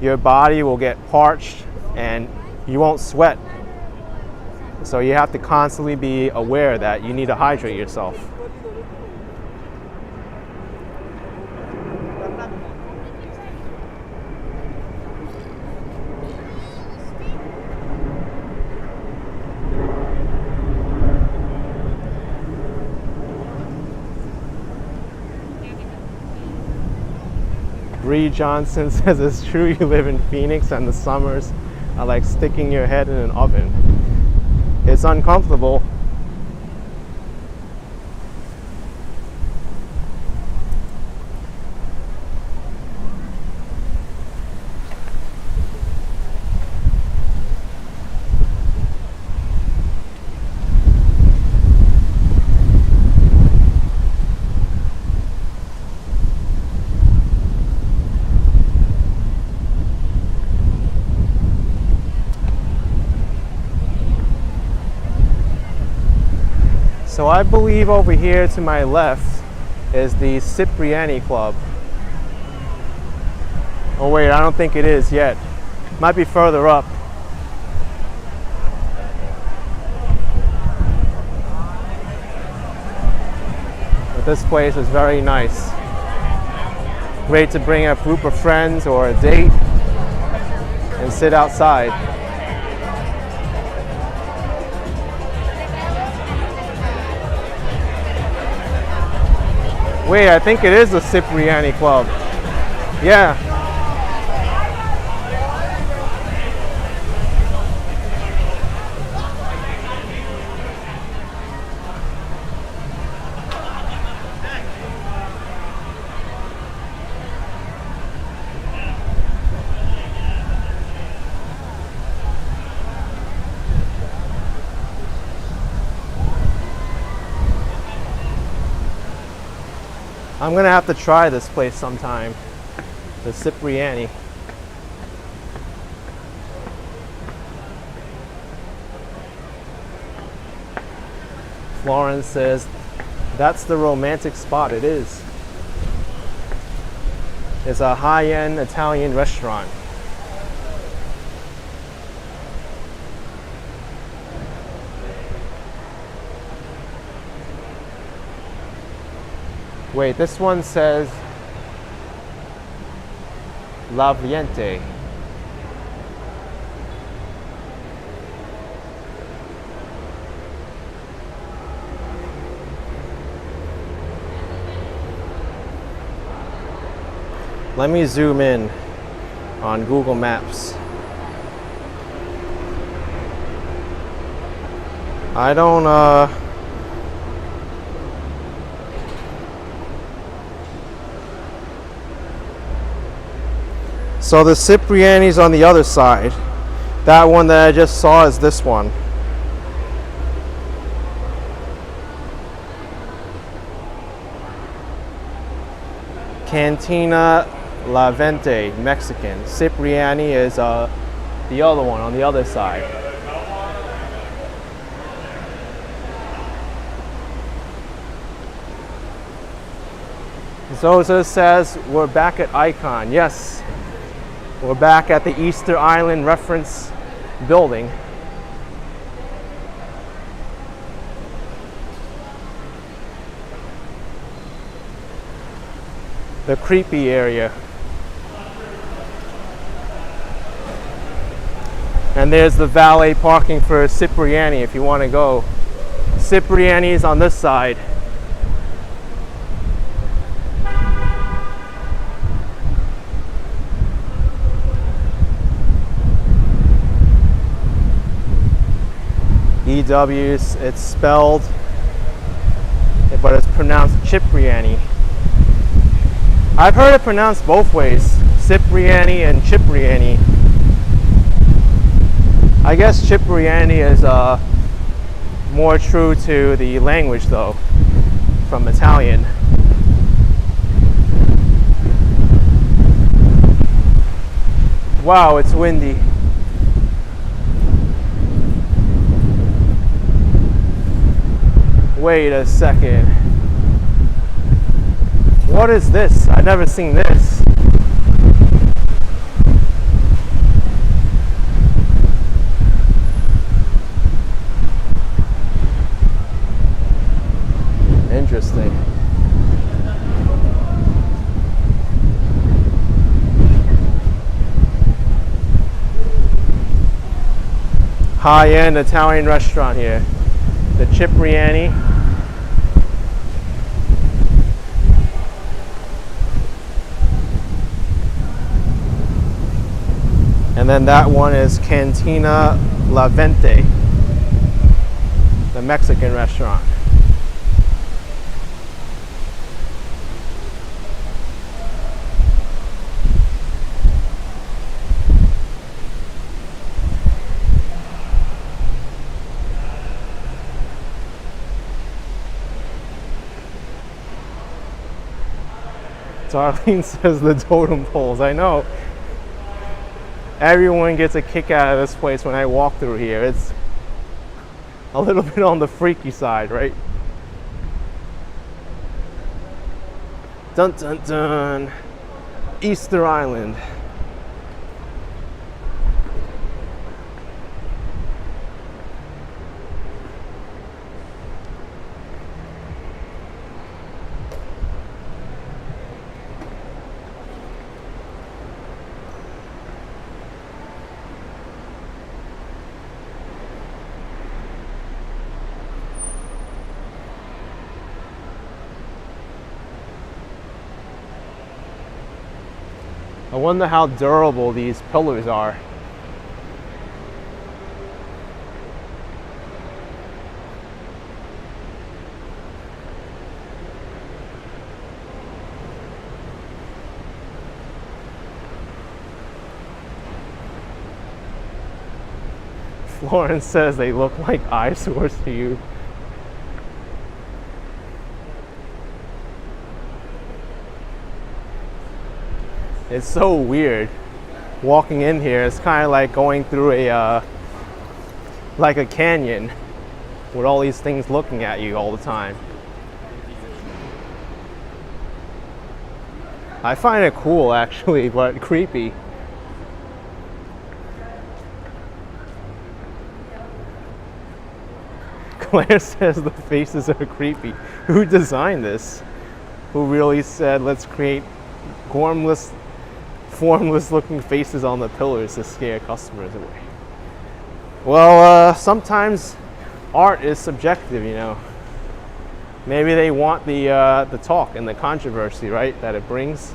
your body will get parched and you won't sweat. So you have to constantly be aware that you need to hydrate yourself. Bree Johnson says it's true you live in Phoenix and the summers are like sticking your head in an oven. It's uncomfortable. So I believe over here to my left is the Cipriani Club. Oh wait, I don't think it is yet. Might be further up. But this place is very nice. Great to bring a group of friends or a date and sit outside. Wait, I think it is the Cipriani Club. Yeah. I'm gonna have to try this place sometime. The Cipriani. Florence says, that's the romantic spot. It is. It's a high-end Italian restaurant. Wait, this one says La Viente. Let me zoom in on Google Maps. I don't So the Cipriani's on the other side. That one that I just saw is this one. Cantina La Vente, Mexican. Cipriani is the other one on the other side. Zoza says we're back at Icon. Yes, we're back at the Easter Island reference building. The creepy area. And there's the valet parking for Cipriani if you want to go. Cipriani's on this side. EW's, it's spelled, but it's pronounced Cipriani. I've heard it pronounced both ways, Cipriani and Cipriani. I guess Cipriani is more true to the language though, from Italian. Wow, it's windy. Wait a second. What is this? I've never seen this. Interesting. High-end Italian restaurant here. The Cipriani. And then that one is Cantina La Vente, the Mexican restaurant. Darlene says the totem poles. I know. Everyone gets a kick out of this place when I walk through here. It's a little bit on the freaky side, right? Dun dun dun. Easter Island. I wonder how durable these pillars are. Florence says they look like eyesores to you. It's so weird walking in here. It's kind of like going through like a canyon with all these things looking at you all the time. I find it cool actually, but creepy. Claire says the faces are creepy. Who designed this? Who really said, let's create formless looking faces on the pillars to scare customers away? Well, sometimes art is subjective, you know. Maybe they want the talk and the controversy, right, that it brings.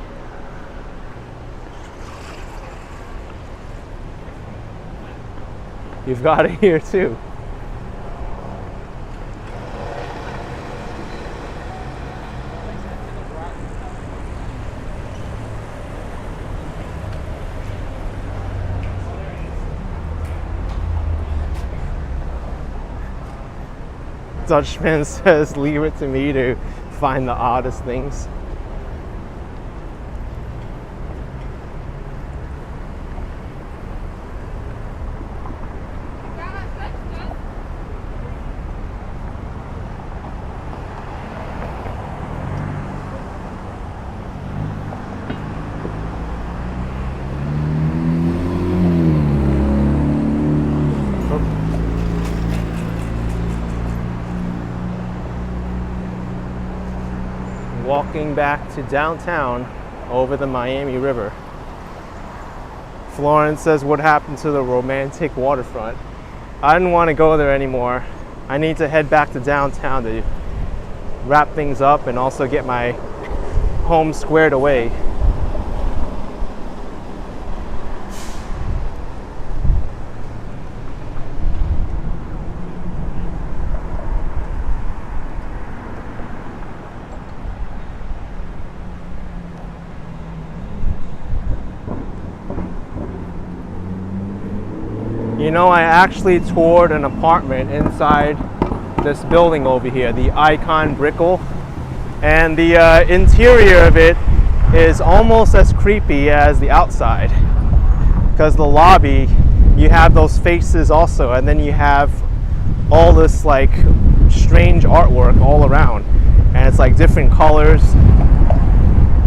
You've got it here too. Dutchman says, leave it to me to find the oddest things. Walking back to downtown over the Miami River. Florence says, what happened to the romantic waterfront? I didn't want to go there anymore. I need to head back to downtown to wrap things up and also get my home squared away. You know, I actually toured an apartment inside this building over here, the Icon Brickell, and the interior of it is almost as creepy as the outside, because the lobby, you have those faces also, and then you have all this like strange artwork all around, and it's like different colors.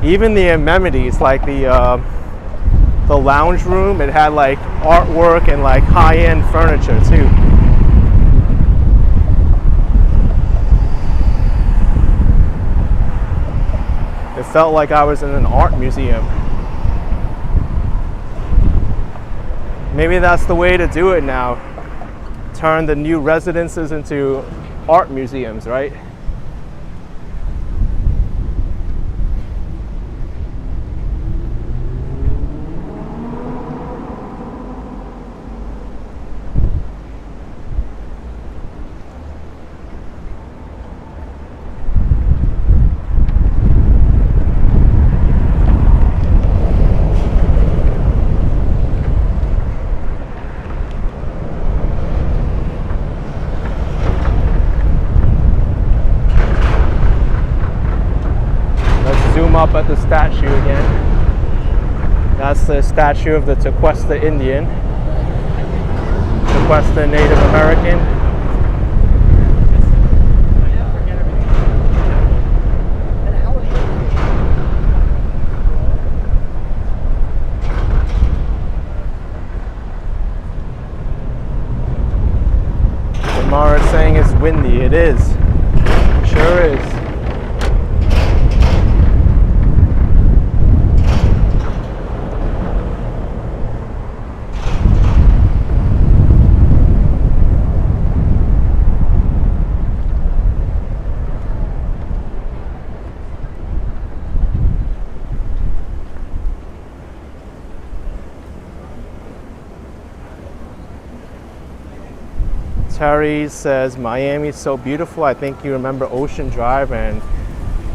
Even the amenities, like the lounge room, it had like artwork and like high-end furniture too. It felt like I was in an art museum. Maybe that's the way to do it now. Turn the new residences into art museums, right? Up at the statue again. That's the statue of the Tequesta Indian, Tequesta Native American. Mara's saying it's windy. It is. It sure is. Terry says, Miami's so beautiful. I think you remember Ocean Drive, and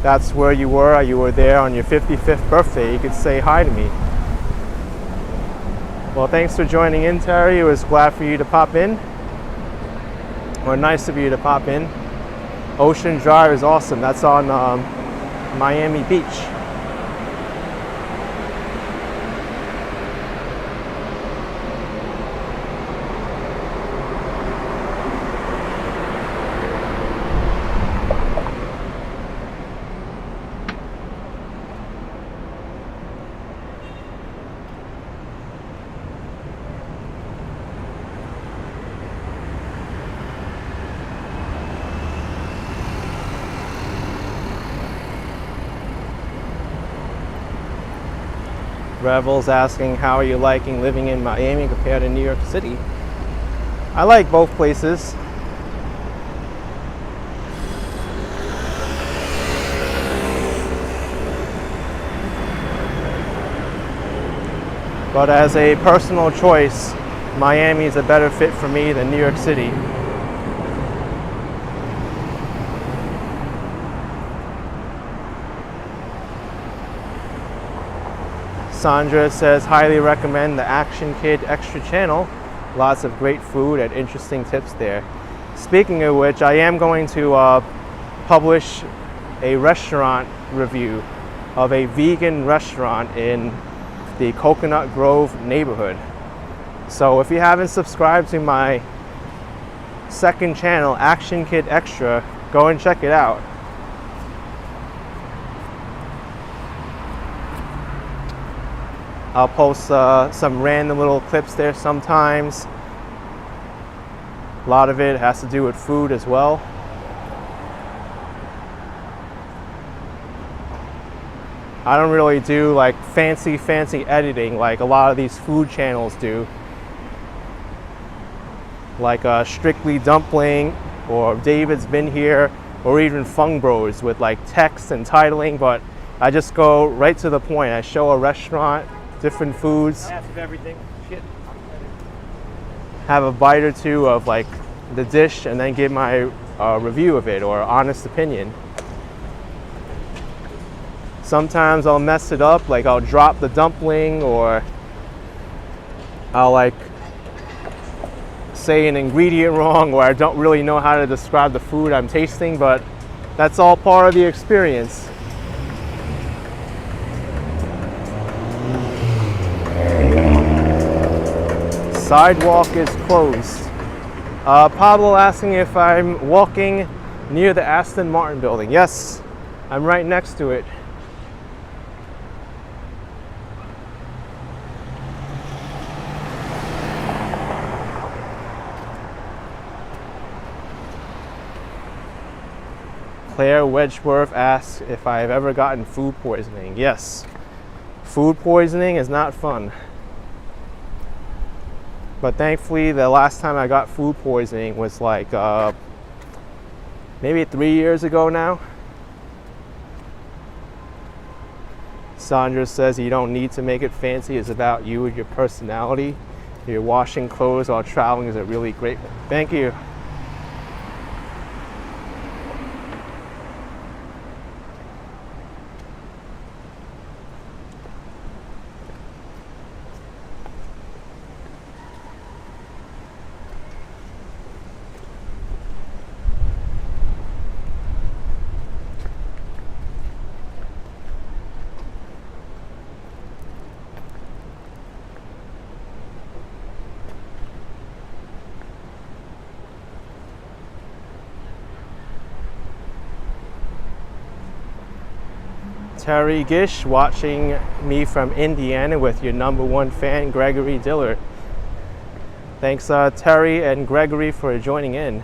that's where you were. You were there on your 55th birthday. You could say hi to me. Well, thanks for joining in, Terry. It was glad for you to pop in. Or nice of you to pop in. Ocean Drive is awesome. That's on Miami Beach. Revel's asking, how are you liking living in Miami compared to New York City? I like both places. But as a personal choice, Miami is a better fit for me than New York City. Sandra says, highly recommend the Action Kid Extra channel. Lots of great food and interesting tips there. Speaking of which, I am going to publish a restaurant review of a vegan restaurant in the Coconut Grove neighborhood. So if you haven't subscribed to my second channel, Action Kid Extra, go and check it out. I'll post some random little clips there sometimes. A lot of it has to do with food as well. I don't really do like fancy editing like a lot of these food channels do. Like Strictly Dumpling or David's Been Here or even Fung Bros with like text and titling, but I just go right to the point. I show a restaurant, different foods, Half of everything. Shit. have a bite or two of like the dish and then give my review of it or honest opinion. Sometimes I'll mess it up, like I'll drop the dumpling or I'll like say an ingredient wrong or I don't really know how to describe the food I'm tasting, but that's all part of the experience. Sidewalk is closed. Pablo asking if I'm walking near the Aston Martin building. Yes, I'm right next to it. Claire Wedgeworth asks if I've ever gotten food poisoning. Yes, food poisoning is not fun. But thankfully, the last time I got food poisoning was like maybe 3 years ago now. Sandra says you don't need to make it fancy. It's about you and your personality. Your washing clothes while traveling is a really great. Thank you. Terry Gish watching me from Indiana with your #1 fan, Gregory Diller. Thanks Terry and Gregory for joining in.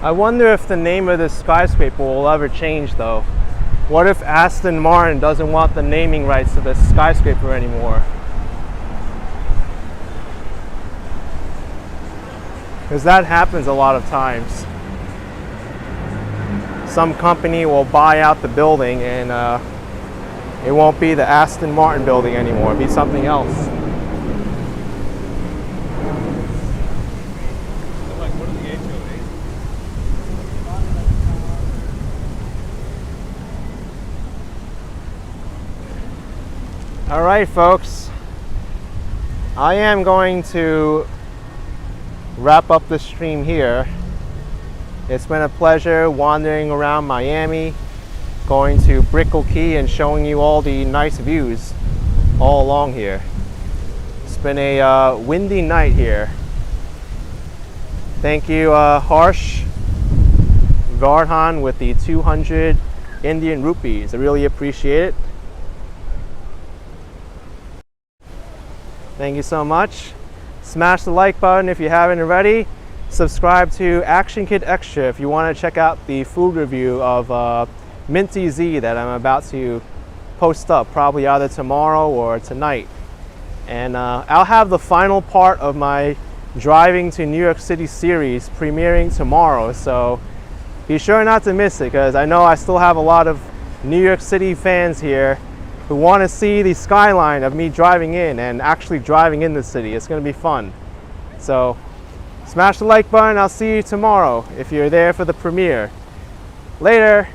I wonder if the name of this skyscraper will ever change though. What if Aston Martin doesn't want the naming rights to this skyscraper anymore? Because that happens a lot of times. Some company will buy out the building and it won't be the Aston Martin building anymore, it'll be something else. All right, folks, I am going to wrap up the stream here. It's been a pleasure wandering around Miami, going to Brickell Key and showing you all the nice views all along here. It's been a windy night here. Thank you, Harsh, Vardhan with the 200 Indian rupees. I really appreciate it. Thank you so much. Smash the like button if you haven't already. Subscribe to Action Kid Extra if you want to check out the food review of Minty Z that I'm about to post up, probably either tomorrow or tonight. And I'll have the final part of my Driving to New York City series premiering tomorrow, so be sure not to miss it, because I know I still have a lot of New York City fans here who want to see the skyline of me driving in and actually driving in the city. It's going to be fun. So smash the like button. I'll see you tomorrow if you're there for the premiere. Later.